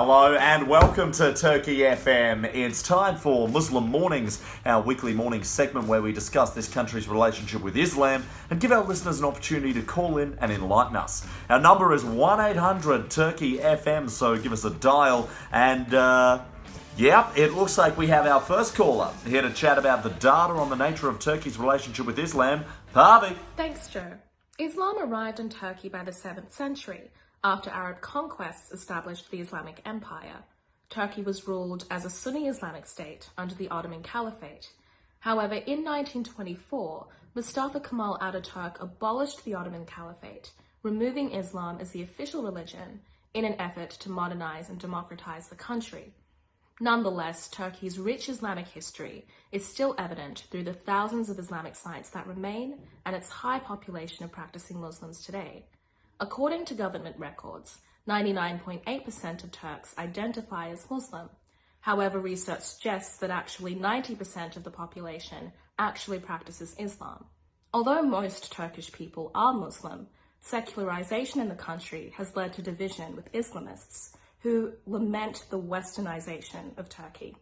Hello and welcome to Turkey FM. It's time for Muslim Mornings, our weekly morning segment where we discuss this country's relationship with Islam and give our listeners an opportunity to call in and enlighten us. Our number is 1-800-TurkeyFM, so give us a dial. And it looks like we have our first caller here to chat about the data on the nature of Turkey's relationship with Islam. Paivi. Thanks, Joe. Islam arrived in Turkey by the 7th century. After Arab conquests established the Islamic Empire. Turkey was ruled as a Sunni Islamic state under the Ottoman Caliphate. However, in 1924, Mustafa Kemal Ataturk abolished the Ottoman Caliphate, removing Islam as the official religion in an effort to modernize and democratize the country. Nonetheless, Turkey's rich Islamic history is still evident through the thousands of Islamic sites that remain and its high population of practicing Muslims today. According to government records, 99.8% of Turks identify as Muslim. However, research suggests that actually 90% of the population actually practices Islam. Although most Turkish people are Muslim, secularization in the country has led to division with Islamists who lament the westernization of Turkey.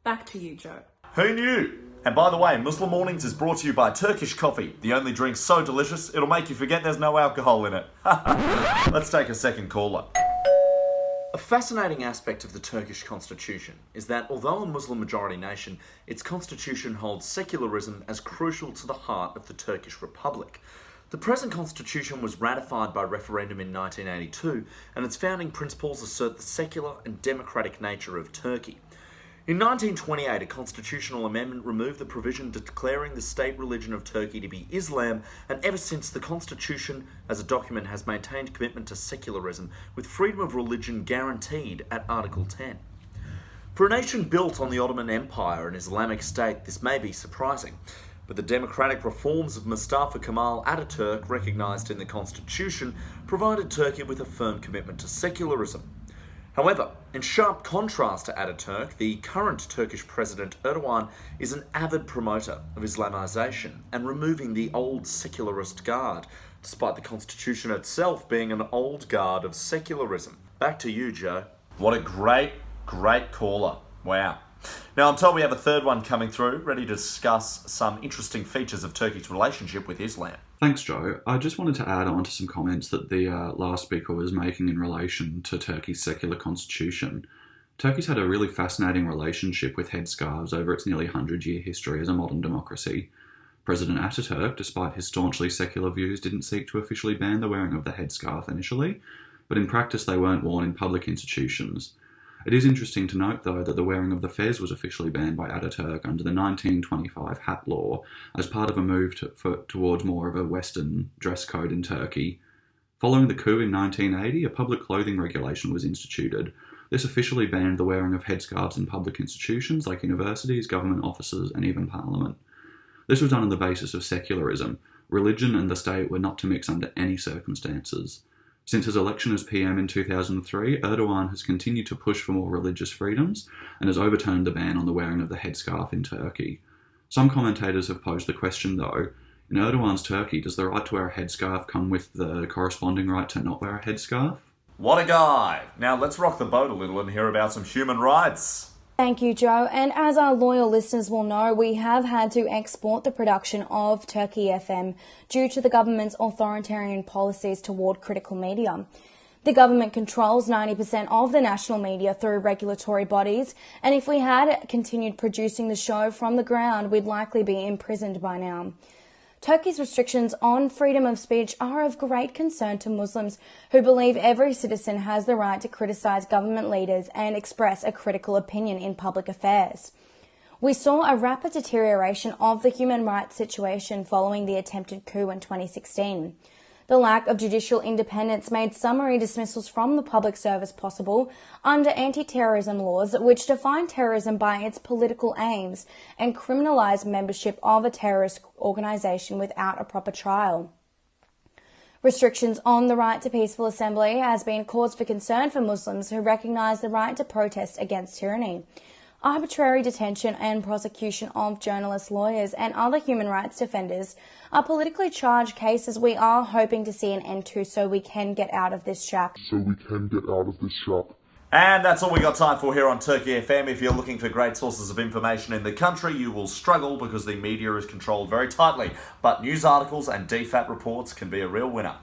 Back to you, Joe. Who knew? And by the way, Muslim Mornings is brought to you by Turkish coffee, the only drink so delicious it'll make you forget there's no alcohol in it. Let's take a second caller. A fascinating aspect of the Turkish constitution is that although a Muslim majority nation, its constitution holds secularism as crucial to the heart of the Turkish Republic. The present constitution was ratified by referendum in 1982, and its founding principles assert the secular and democratic nature of Turkey. In 1928, a constitutional amendment removed the provision declaring the state religion of Turkey to be Islam, and ever since the constitution as a document has maintained commitment to secularism, with freedom of religion guaranteed at Article 10. For a nation built on the Ottoman Empire and Islamic State, this may be surprising, but the democratic reforms of Mustafa Kemal Ataturk, recognised in the constitution, provided Turkey with a firm commitment to secularism. However, in sharp contrast to Ataturk, the current Turkish President Erdogan is an avid promoter of Islamization and removing the old secularist guard, despite the constitution itself being an old guard of secularism. Back to you, Joe. What a great caller. Wow. Now, I'm told we have a third one coming through, ready to discuss some interesting features of Turkey's relationship with Islam. Thanks, Joe. I just wanted to add on to some comments that the last speaker was making in relation to Turkey's secular constitution. Turkey's had a really fascinating relationship with headscarves over its nearly 100-year history as a modern democracy. President Ataturk, despite his staunchly secular views, didn't seek to officially ban the wearing of the headscarf initially, but in practice they weren't worn in public institutions. It is interesting to note, though, that the wearing of the fez was officially banned by Ataturk under the 1925 hat law as part of a move towards more of a Western dress code in Turkey. Following the coup in 1980, a public clothing regulation was instituted. This officially banned the wearing of headscarves in public institutions like universities, government offices, and even parliament. This was done on the basis of secularism. Religion and the state were not to mix under any circumstances. Since his election as PM in 2003, Erdogan has continued to push for more religious freedoms and has overturned the ban on the wearing of the headscarf in Turkey. Some commentators have posed the question, though, in Erdogan's Turkey, does the right to wear a headscarf come with the corresponding right to not wear a headscarf? What a guy! Now let's rock the boat a little and hear about some human rights. Thank you, Joe. And as our loyal listeners will know, we have had to export the production of Turkey FM due to the government's authoritarian policies toward critical media. The government controls 90% of the national media through regulatory bodies, and if we had continued producing the show from the ground, we'd likely be imprisoned by now. Turkey's restrictions on freedom of speech are of great concern to Muslims who believe every citizen has the right to criticise government leaders and express a critical opinion in public affairs. We saw a rapid deterioration of the human rights situation following the attempted coup in 2016. The lack of judicial independence made summary dismissals from the public service possible under anti-terrorism laws, which define terrorism by its political aims and criminalise membership of a terrorist organisation without a proper trial. Restrictions on the right to peaceful assembly has been cause for concern for Muslims who recognise the right to protest against tyranny. Arbitrary detention and prosecution of journalists, lawyers and other human rights defenders are politically charged cases we are hoping to see an end to so we can get out of this trap. And that's all we got time for here on Turkey FM. If you're looking for great sources of information in the country, you will struggle because the media is controlled very tightly. But news articles and DFAT reports can be a real winner.